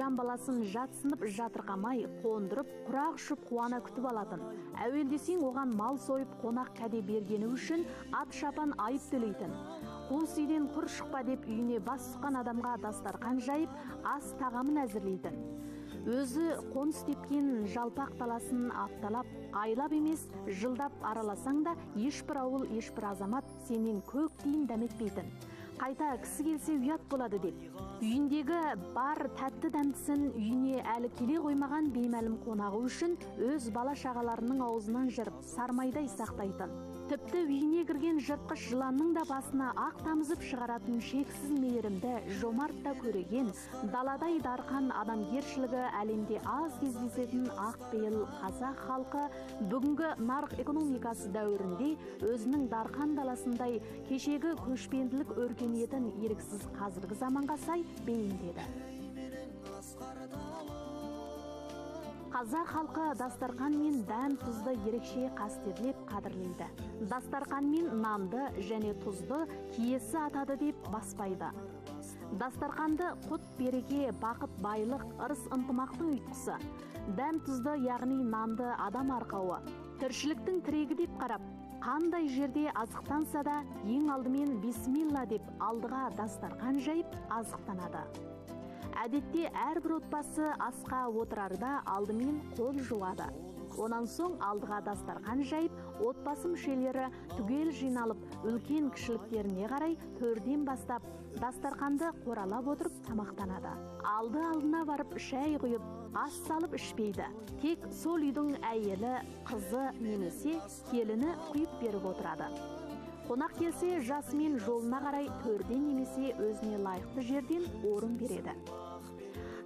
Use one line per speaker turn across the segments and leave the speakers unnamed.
жан баласын жатсынып жатырқамай, қондырып, құрақ ұшып қуана күтіп алатын. Әуелдесең оған мал сойып, қонақ кәде бергені үшін ат шапан айып төлейтін. Қуыс үйден құр шықпа деп үйіне бас сұққан адамға дастархан жайып, ас тағамын әзірлейтін. Өзі қоныс тепкен жалпақ таласын апталап, айлап емес, жылдап араласаң да, ешбір ауыл, ешбір азамат сенен көк тиын дәметпейтін. Қайта кісі келсе ұят болады деп. Үйіндегі бар тәтті дәмдісін үйіне әлі келе қоймаған беймәлім қонағы үшін өз бала шағаларының аузынан жырып, сармайдай сақтайтын. Тіпті үйіне кірген жыртқыш жыланның да басына ақ тамызып шығаратын шексіз мейірімді, жомарт та көреген, даладай дарқан адамгершілігі әлемде аз кездесетін ақ пейіл қазақ халқы бүгінгі нарық экономикасы дәуірінде өзінің дарқан даласындай кешегі көшпенділік өркениетін еріксіз қазіргі заманға сай бейімдеді. Қазақ халқы дастарқан мен дәм тұзды ерекше қастерлеп қадірлейді. Дастарқан мен нанды және тұзды киесі атады деп баспайды. Дастарқанды құт береке, бақыт байлық, ырыс ынтымақтың ұйытқысы. Дәм тұзды яғни нанды адам арқауы. Тіршіліктің тірегі деп қарап, қандай жерде азықтанса да ең алдымен бисмилла деп алдыға дастарқан жайып азықтанады. Әдетте әрбір отбасы асқа отырарда алдымен қол жуады. Онан соң алдыға дастархан жайып, отбасы мүшелері түгел жиналып, үлкен кішіліктеріне қарай төрден бастап дастарханды қоралап отырып тамақтанады. Алдына барып шәй құйып, ас салып ішпейді. Тек сол үйдің әйелі, қызы немесе келіні құйып беріп отырады. Қонақ келсе, жасымен жолына қарай төрден немесе өзіне лайықты жерден орын береді.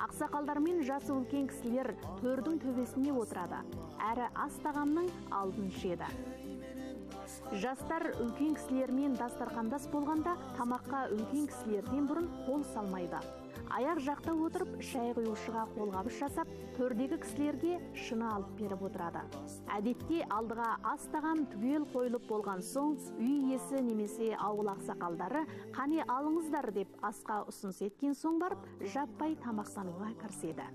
Ақсақалдар мен жасы үлкен кісілер төрдің төбесіне отырады, әрі ас тағамның алдын ішеді. Жастар үлкен кісілермен дастарқандас болғанда тамаққа үлкен кісілерден бұрын қол салмайды. Аяқ жақта отырып, шәй құюшыға қолғабыс жасап, төрдегі кісілерге шыны алып беріп отырады. Әдетте алдыға ас тағам түгел қойылып болған соң, үй иесі немесе ауыл ақсақалдары қане алыңыздар деп асқа ұсыныс еткен соң барып, жаппай тамақтануға кіріседі.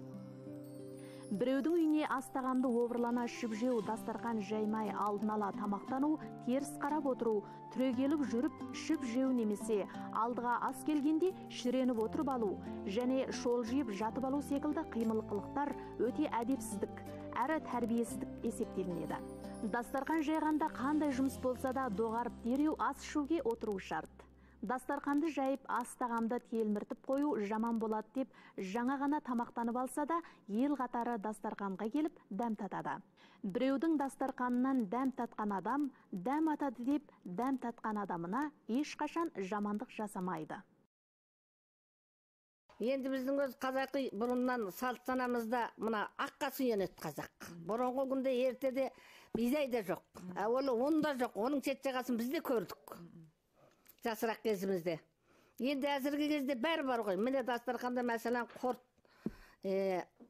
Біреудің үйіне ас тағамды обырлана ішіп жеу, дастархан жаймай алдын ала тамақтану, теріс қарап отыру, түрегеліп жүріп ішіп жеу немесе алдыға ас келгенде шіреніп отырып алу және шолжиып жатып алу секілді қимыл қылықтар өте әдепсіздік, әрі тәрбиесіздік есептелінеді. Дастархан жайғанда қандай жұмыс болса да доғарып дереу ас ішуге отыру шарт. Дастарханды жайып, ас тағамды телміртіп қою жаман болады деп, жаңа ғана тамақтанып алса да, ел қатары дастарханға келіп дәм татады. Біреудің дастарханынан дәм татқан адам, дәм атады деп, дәм татқан адамына ешқашан жамандық жасамайды.
Енді біздің өз қазақи бұрыннан салт санамызда мына аққа сүйенеді қазақ. Бұрынғы күнде ертеде бидай да жоқ, ол ұн да жоқ, оның шет жағасын біз де көрдік. Жасырақ кезімізде. Енді әзіргі кезде бәрі бар ғой. Міне дастарханда мәселен құрт,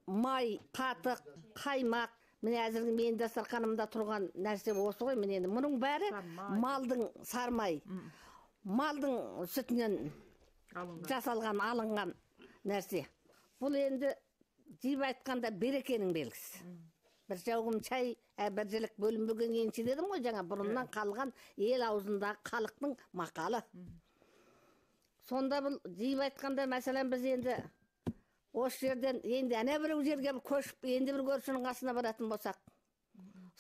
май, қатық, қаймақ. Міне әзіргі менің дастарханымда тұрған нәрсе осы ғой. Міне енді мұның бәрі малдың сармай, малдың сүтінен жасалған, алынған нәрсе. Бұл енді жиып айтқанда берекенің белгісі. Бір жауғым чай, бір жілік бөлінбеген енші дедім ғой, жаңа бұрыннан қалған ел аузындағы халықтың мақалы. Сонда бұл жиып айтқанда, мәселен біз енді осы жерден, енді әне бір жерге көшіп, енді бір көршінің қасына баратын болсақ,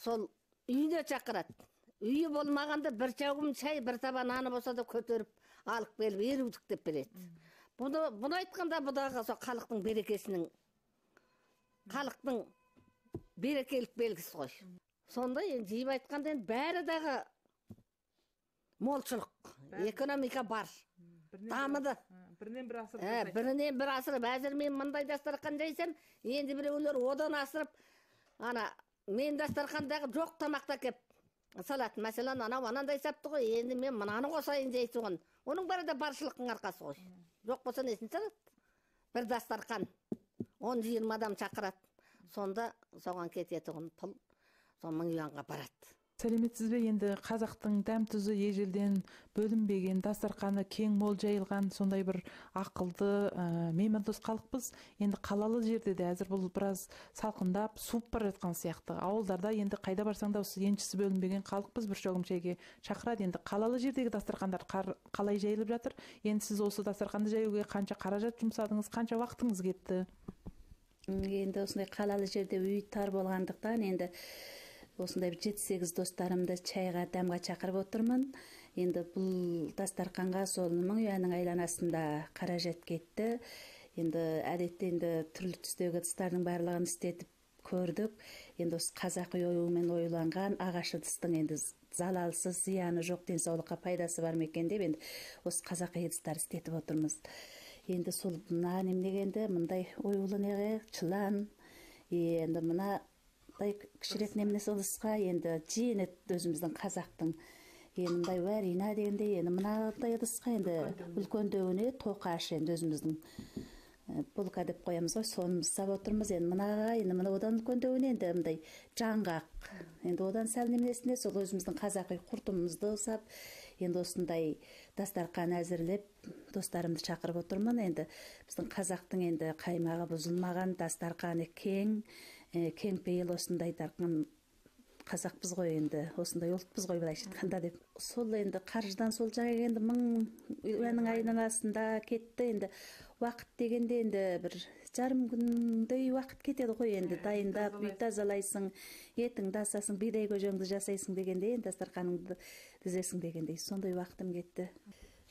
сол үйіне шақырады. Үйі болмағанда бір жауғым чай, бір таба наны болса да көтеріп, алып келіп, ерудік деп береді. Бұны айтқанда бұдағы халықтың берекесінің, халықтың берекелік белгісі ғой. Сонда енді жиып айтқанда бәрі дағы молшылық, экономика бар, дамыды.
Бірінен бір асырып.
Бірінен бір асырып, әзір мен мындай дастархан жайсам, енді біреулер одан асырып, мен дастархандағы жоқ тамақта кеп салатын. Мәселен, анандай сапты ғой, енді мен мынаны қосайын жайсуғын. Оның бәрі де баршылықтың арқасы ғой. Жоқ болса несін салады? Бір дастархан 10-20 адам шақырады. Сонда соған кететіғын пұл, сол 1000 юанға барады.
Сәлеметсіз бе? Енді қазақтың дәм тұзы ежелден бөлінбеген, дастарқаны кең мол жайылған сондай бір ақылды меймандос халықпыз. Енді қалалы жерде де әзір бұл біраз салқындап, суып бара жатқан сияқты. Ауылдарда енді қайда барсаң да осы еншісі бөлінбеген халықпыз, бір шөгім шайге шақырады. Енді қалалы жердегі дастарқандар қалай жайылып жатыр? Енді сіз осы дастарқанды жаюға қанша қаражат жұмсадыңыз, қанша уақытыңыз кетті?
Енді осындай қалалы жерде үй тар болғандықтан енді осындай 7-8 достарымды чайға, дәмға шақырып отырмын. Енді бұл дастарқанға сол мың ұяның айланасында қаражат кетті. Енді әдетте енді түрлі түстегі ыдыстардың барлығын істетіп көрдік. Енді осы қазақы оюмен оюланған ағаш ыдыстың енді залалсыз, зияны жоқ, денсаулыққа пайдасы бар ма екен деп енді осы қазақы ыдыстар істетіп отырмыз. Енді сол мына немдегенде мындай оюлы неге чылан, енді мына кішірек немнесі ыдысқа енді жиенет өзіміздің қазақтың. Енді мындай варина дегенде, енді мынандай ыдысқа енді үлкендеуіне тоқаш енді өзіміздің булка деп қоямыз ғой, соны сап отырмыз. Енді мынаға, енді мына одан үлкендеуіне енді мындай жаңғақ. Енді одан сәл немесіне сол өзіміздің қазақи құртымызды сап, енді осындай дастарқан әзірлеп, достарымды шақырып отырмын. Енді біздің қазақтың енді қаймағы бұзылмаған, дастарқаны кең пейіл осындай дарқан қазақпыз ғой, енді осындай ұлтпыз ғой былайша айтқанда деп. Сол енді қаржыдан сол жағы енді мың ұяның айналасында кетті. Енді уақыт дегенде енді бір жарым күндей уақыт кетеді ғой, енді дайындап, үй тазалайсың, етіңді асасың, бидай көжеңді жасайсың дегенде, енді дастарқаныңды тізесің дегендей, сондай уақытым кетті.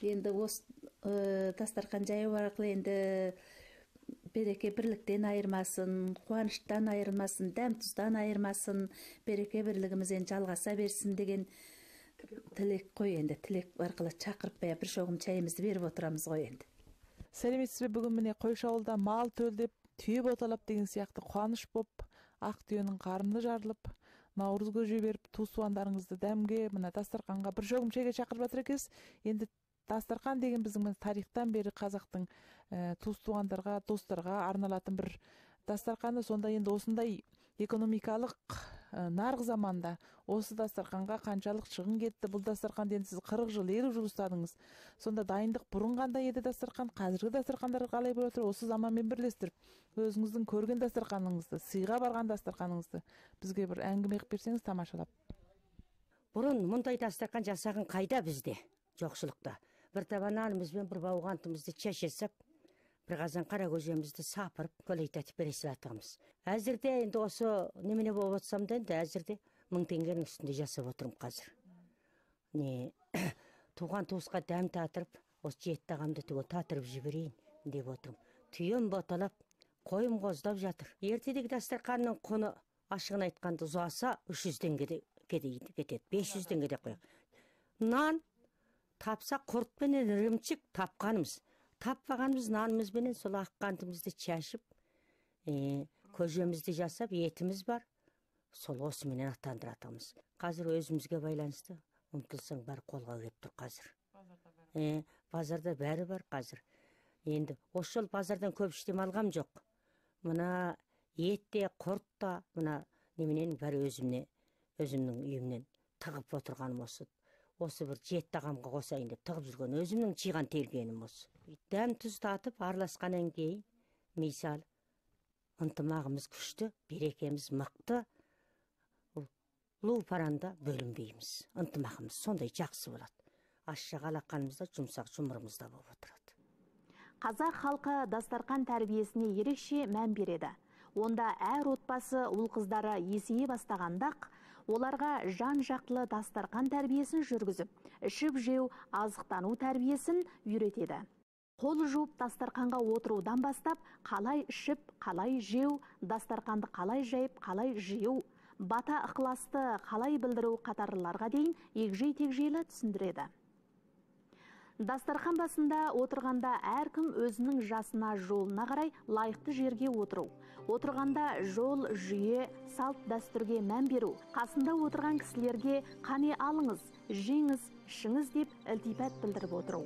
Енді осы дастарқан жаю арқылы енді береке бірліктен айырмасын, қуаныштан айырмасын, дәм тұздан айырмасын, береке бірлігімізден жалғаса берсін деген тілек қой. Енді тілек арқылы шақырып бір шоғым чайымызды беріп отырамыз ғой енді.
Сәлеметсіз бе? Бүгін міне Қойшы ауылда мал төлдеп, түйе боталап деген сияқты қуаныш боп, ақ түйенің қарны жарылып, наурыз көже беріп, туысуандарыңызды дәмге, мына дастарқанға бір шоғым чайға шақырып жатыр екенсіз. Енді дастарқан деген біздің тарихтан бері қазақтың туыс-туғандарға, достарға арналатын бір дастарқаны. Сонда енді осындай экономикалық нарық заманда осы дастарқанға қаншалық шығын кетті? Бұл дастарқанды енді сіз 40 жыл, 50 жыл ұстадыңыз. Сонда дайындық бұрын қандай еді дастарқан, қазіргі дастарқандар қалай болып отыр? Осы заманмен бірлестіріп, өзіңіздің көрген дастарқаныңызды, сыйға барған дастарқаныңызды бізге бір әңгіме қылып берсеңіз тамашалап.
Бұрын мұндай дастарқан жасаған қайда бізде? Жоқшылықта. Бір табан алымызбен бір бауғантымызды чәшесіп, бір қазан қара көжемізді сапырып, көлейтетіп бересіп атығымыз. Әзірде енді осы немене болып отсам да, енді әзірде 1000 теңгенің үстінде жасап отырым қазір. Туған туысқа дәм татырып, осы 7 тағамды түге татырып жіберейін деп отырым. Түйем боталап, қойым қоздап жатыр. Ертедегі дастарқанның құны ашығын айтқанды ұзаса 300 теңгеде кетеді, 500 теңгеде қояқ. Нан тапса құртпенен ірімчік тапқанымыз. Таппағанымыз нанымызбенен сол аққантымызды чәшіп, көжемізді жасап, етіміз бар. Сол осыменен аттандыратымыз. Қазір өзімізге байланысты, ұмтылсаң бар қолға кеп тұр қазір. Базарда бәрі бар қазір. Енді осы жол базардан көп іштем алғам жоқ. Мына етте, құртта, мына неменен бәрі өзімнің үйімнен тығып отырғаным осы. Осы бір 7 тағамға қосайын деп тығып жүрген өзімнің жиған тергенім осы. Дәм тұз татып араласқаннан кейін, мисал, ынтымағымыз күшті, берекеміз мықты, лу паранда бөлінбейміз. Ынтымағымыз сондай жақсы болады. Ашша қалаққанымызда жұмсақ жұмырымызда болып отырады.
Қазақ халқы дастарқан тәрбиесіне ерекше мән береді. Онда әр отбасы ұл қыздары есейе бастағандақ, оларға жан-жақтылы дастарқан тәрбиесін жүргізіп, ішіп жеу, азықтану тәрбиесін үйретеді. Қол жуып дастарқанға отырудан бастап, қалай ішіп, қалай жеу, дастарқанды қалай жайып, қалай жеу, бата ықыласты қалай білдіру қатарларға дейін егжей-тегжейлі түсіндіреді. Дастарқан басында отырғанда әркім өзінің жасына, жолына қарай лайықты жерге отыру. Отырғанда жол, жүйе, салт дәстүрге мән беру. Қасында отырған кісілерге қане алыңыз, жеңіз, ішіңіз деп ілтипат білдіріп отыру.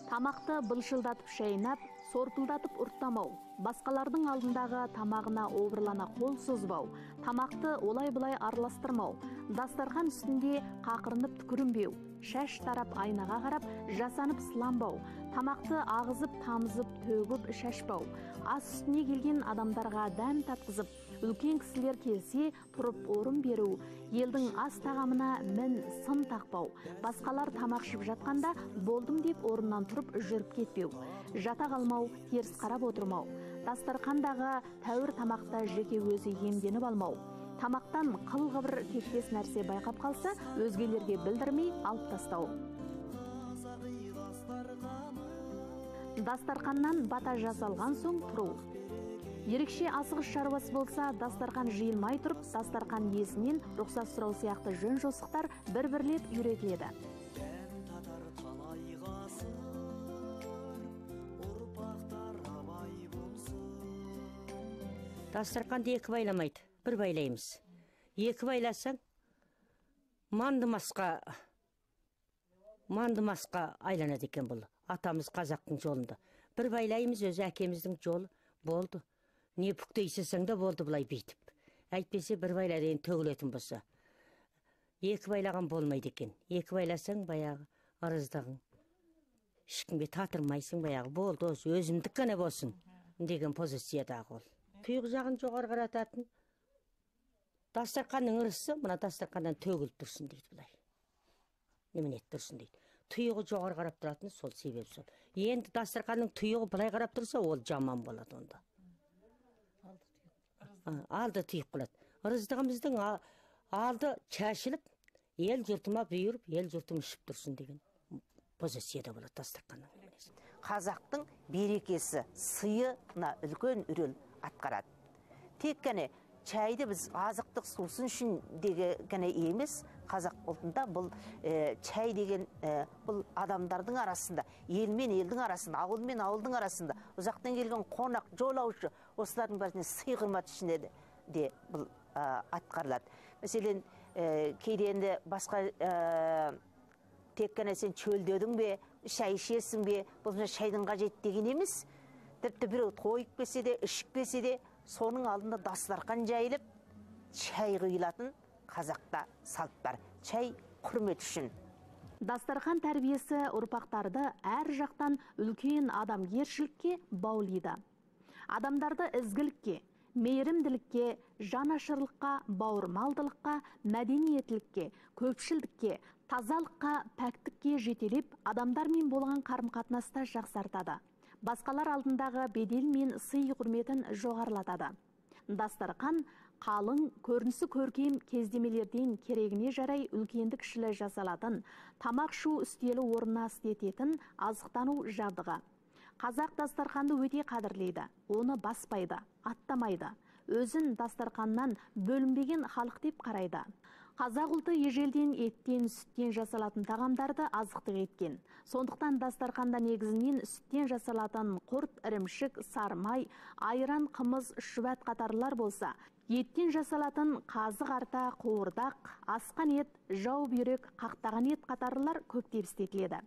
Тамақты былшылдатып шайнап, сортылдатып ұрттамау, басқалардың алдындағы тамағына обырлана қол созбау, тамақты олай-бұлай араластырмау, дастархан үстінде қақырынып түкірінбеу, шаш тарап айнаға қарап жасанып сыланбау, тамақты ағызып, тамызып, төгіп шашпау, ас үстіне келген адамдарға дәм татқызып, үлкен кісілер келсе тұрып орын беру, елдің ас тағамына мін сын тақпау, басқалар тамақ ішіп жатқанда болдым деп орыннан тұрып жүріп кетпеу, жата қалмау, теріс қарап отырмау, дастархандағы тәуір тамақта жеке өзі иемденіп алмау, тамақтан қыл-қыбыр тектес нәрсе байқап қалса, өзгелерге білдірмей алып тастау. Дастарханнан бата жасалған соң тұру. Ерекше асығыс шаруасы болса, дастархан жиылмай тұрып, дастархан иесінен рұқсат сұрау сияқты жөн жосықтар бір-бірлеп үйретіледі.
Дастарханды екі байламайды, бір байлаймыз. Екі байласаң, мандымасқа айланады екен бұл. Атамыз қазақтың жолында. Бір байлаймыз, өзі әкеміздің жолы болды. Не бүктейсесің де болды бұлай бейтіп. Әйтпесе бір байладен төгілетін болса. Екі байлаған болмайды екен. Екі байласаң баяғы арыздағың. Ешкімге татырмайсың баяғы. Болды, өзімдік қана болсын деген позициядағы ол. Тұйық жағын жоғары қарататын. Дастарханның ырысы, мына дастарханнан төгіліп тұрсын дейді бұлай. Немене тұрсын дейді. Тұйығы жоғары қарап тұратын сол себеп сол. Енді дастарханның тұйығы былай қарап тұрса, ол жаман болады онда. Алды тұйық болады. Ырыздығымыздың алды шашылып, ел жұртыма бұйырып, ел жұртым ішіп тұрсын деген позицияда болады дастарханның.
Қазақтың берекесі, сыйына үлкен үрел атқарады. Тек қана чайды біз азықтық сусын үшін деген емес, қазақ ұлтында бұл чай деген бұл адамдардың арасында, ел мен елдің арасында, ауыл мен ауылдың арасында, ұзақтан келген қонақ, жолаушы, осылардың бәріне сый құрмет ішінде де бұл атқарылады. Мәселен, кейде енді басқа тек қана сен чөлдедің бе, шай ішесің бе, бұл шайдың қажет деген емес. Тіпті біреу тойып келсе де, ішіп келсе де, соның алдында дастархан жайылып, чай құйылатын қазақта салт бар. Чай құрмет үшін.
Дастархан тәрбиесі ұрпақтарды әр жақтан үлкен адамгершілікке баулиды. Адамдарды ізгілікке, мейірімділікке, жанашырлыққа, бауырмалдылыққа, мәдениеттілікке, көпшілдікке, тазалыққа, пәктікке жетелеп, адамдармен болған қарым-қатынаста жақсартады. Басқалар алдындағы бедел мен сый құрметін жоғарылатады. Дастархан қалың, көрінісі көркем кездемелерден керегіне жарай үлкенді кішілі жасалатын, тамақ шу үстелі орнына істететін азықтану жабдығы. Қазақ дастарханды өте қадірлейді, оны баспайды, аттамайды. Өзін дастарханнан бөлінбеген халық деп қарайды. Қазақ ұлты ежелден еттен, сүттен жасалатын тағамдарды азықтық еткен. Сондықтан дастарханда негізінен сүттен жасалатын құрт, ірімшік, сармай, айран, қымыз, шүбәт қатарлар болса, еттен жасалатын қазы қарта, қуырдақ, асқан ет, жау бүйрек, қақтаған ет қатарлар көптеп істетіледі.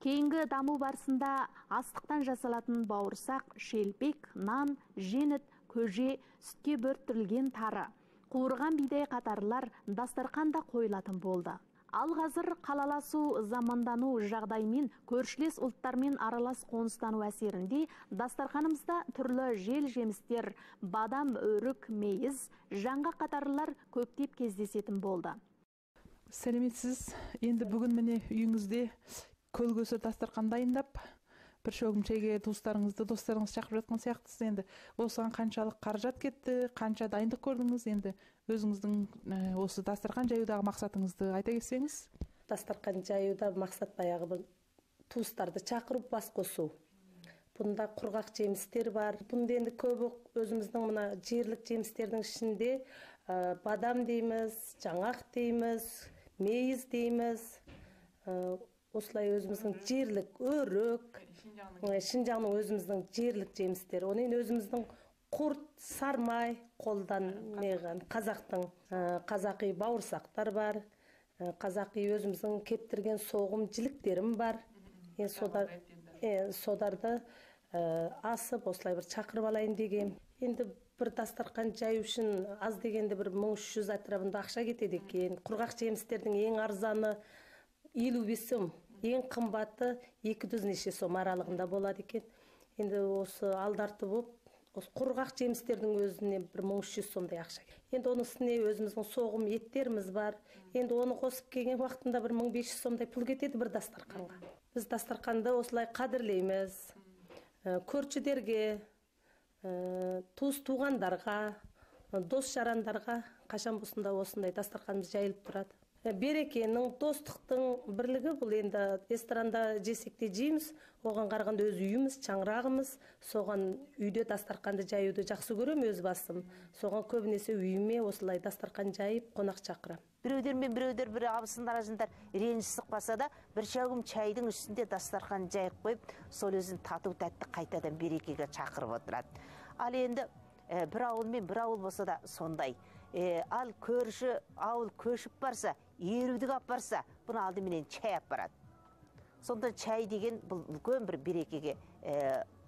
Кейінгі даму барысында астықтан жасалатын бауырсақ, шелпек, нан, женіт, көже, сүтке бөрттірілген тары, қуырған бидай қатарлар дастарханда қойылатын болды. Ал қазір қалаласу, замандану жағдаймен көршілес ұлттармен аралас қоныстану әсерінде дастарханымызда түрлі жел жемістер, бадам, өрік, мейіз, жаңға қатарлар көптеп кездесетін болды.
Сәлеметсіз. Енді бүгін міне үйіңізде көлгөсір дастархан дайындап, бір шөгім чайге туыстарыңызды, достарыңыз шақырып жатқан сияқтысыз. Енді осыған қаншалық қаражат кетті, қанша дайындық көрдіңіз? Енді өзіңіздің осы дастархан жаюдағы мақсатыңызды айта кетсеңіз.
Дастархан жаюда мақсат баяғы бір туыстарды шақырып бас қосу. Бұнда құрғақ жемістер бар. Бұнда енді көбі өзіміздің мына жерлік жемістердің ішінде бадам дейміз, жаңақ дейміз, мейіз дейміз. Осылай өзіміздің жерлік өрік, Шинжаңның өзіміздің жерлік жемістері. Оның өзіміздің құрт, сармай қолдан меған қазақтың қазақи бауырсақтар бар. Қазақи өзіміздің кептірген соғым жіліктерім бар. Содарды асып осылай бір чакырып алайын деген. Енді бір дастарқан жаю үшін аз дегенде бір 1300 атырабында ақша кетеді екен. Құрғақ жемістердің ең арзаны 55 сом, ең қымбаты 200 неше сом аралығында болады екен. Енді осы алдарты болып, осы құрғақ жемістердің өзіне бір 1300 сомдай ақша. Енді оның үстіне өзіміздің соғым еттеріміз бар. Енді оны қосып келген уақытында бір 1500 сомдай пұл кетеді бір дастарқанға. Біз дастарқанды осылай қадірлейміз. Көршілерге, туыс туғандарға, дос жарандарға қашан болсында осындай дастарқанымыз жайылып тұрады. Берекенің, достықтың бірлігі бұл. Енді ресторанда жесек те жейміз, оған қарағанда өз үйіміз, шаңырағымыз, соған үйде дастарқанды жаюды жақсы көрем өз басым. Соған көбінесе үйіме осылай дастарқан жайып, қонақ шақырам.
Біреудермен біреудер бір абысындар ажындар реніш сықпаса да, бір шәугім чайдың үстінде дастарқан жайып қойып, сол өзін тату тәтті қайтадан берекеге шақырып отырады. Ал енді бір ауылмен бір ауыл болса да сондай. Ал көрші ауыл көшіп барса, еруді қап барса, бұны алдыменен чай ап барады. Сонда чай деген бұл үлкен бір берекеге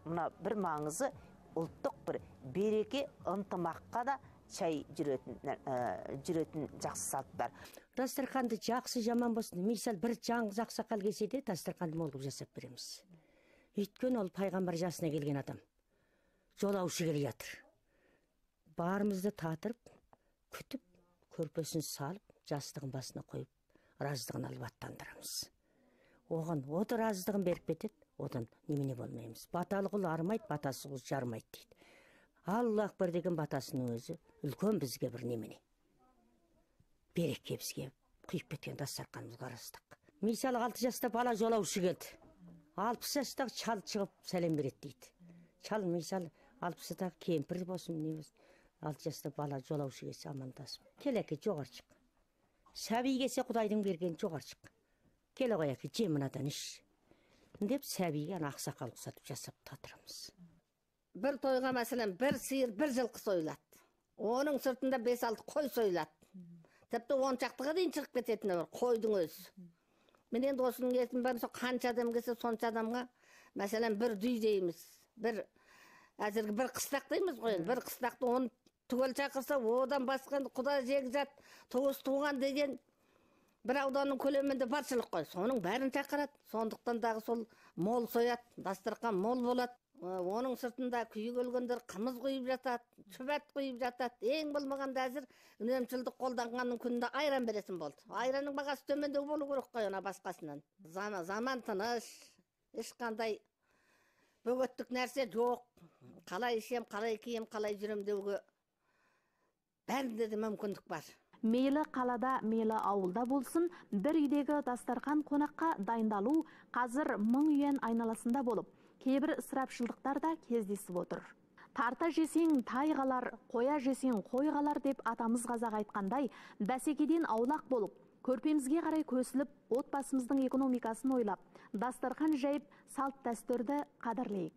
мына бір маңызы, ұлттық бір береке ынтымаққа да чай жүретін жақсы салттар.
Дастарқанды жақсы жаман болсын. Мисал бір жаңғыз ақсақал келсе де дастарқанды мол қылып жасап береміз. Өйткені ол пайғамбар жасына келген адам. Жолаушы келе жатыр. Барымызды татырып, күтіп, көрпесін салып, жастығын басына қойып, разылығын алып аттандырамыз. Оған оты разылығын беріп кетеді, одан немене болмаймыз. Баталы құл армайды, батасы құл жармайды дейді. Аллах бір деген батасының өзі үлкен бізге бір немене. Береке бізге құйып кеткен дастарқанымызға қарастық. Мисалы 6 жаста бала жолаушы келді. 60 жастағы шал шығып сәлем береді дейді. Шал мисалы 60 жастағы кемпір болсын, не болсын. 6 жаста бала жолаушы келсе амандасып. Кел әке жоғар шық. Сәби келсе Құдайдың берген жоғар шық. Кел ғой әке же мынадан іш. Деп сәбиге ақсақал ұқсатып жасап татырамыз.
Бір тойға мәселен бір сиыр, бір жылқы сойлады. Оның сыртында 5-6 қой сойлады. Тіпті 10 шақтыға дейін шығып кететіні бар, қойдың өзі. Мен енді осының етін бәрін қанша адам келсе сонша адамға, мәселен бір дүй дейміз, әзіргі бір қыстақ дейміз ғой, бір қыстақты 10 түгел шақырса, одан басқан құда жегізат, туыс туған деген бір ауданның көлемінде баршылық қой. Соның бәрін шақырады. Сондықтан дағы сол мол сояды, дастарқан мол болады. Оның сыртында күйік өлгендер қымыз құйып жатады, шүбәт құйып жатады. Ең болмағанда әзір үнемшілдік қолданғанның күнінде айран бересін болды. Айранның бағасы төмендеу болу керек қой ona басқасынан. Заман тыныш, ешқандай бөгеттік нәрсе жоқ. Қалай ішем, қалай кием, қалай жүрем деуге бәрінде де мүмкіндік бар.
Мейлі қалада, мейлі ауылда болсын, бір үйдегі дастарқан қонаққа дайындалу қазір 1000 үйен айналасында болып, кейбір ысырапшылдықтар да кездесіп отыр. Тарта жесең тай қалар, қоя жесең қой қалар деп атамыз қазақ айтқандай, бәсекеден аулақ болып, көрпемізге қарай көсіліп, отбасымыздың экономикасын ойлап, дастарқан жайып, салт дәстүрді қадірлейік.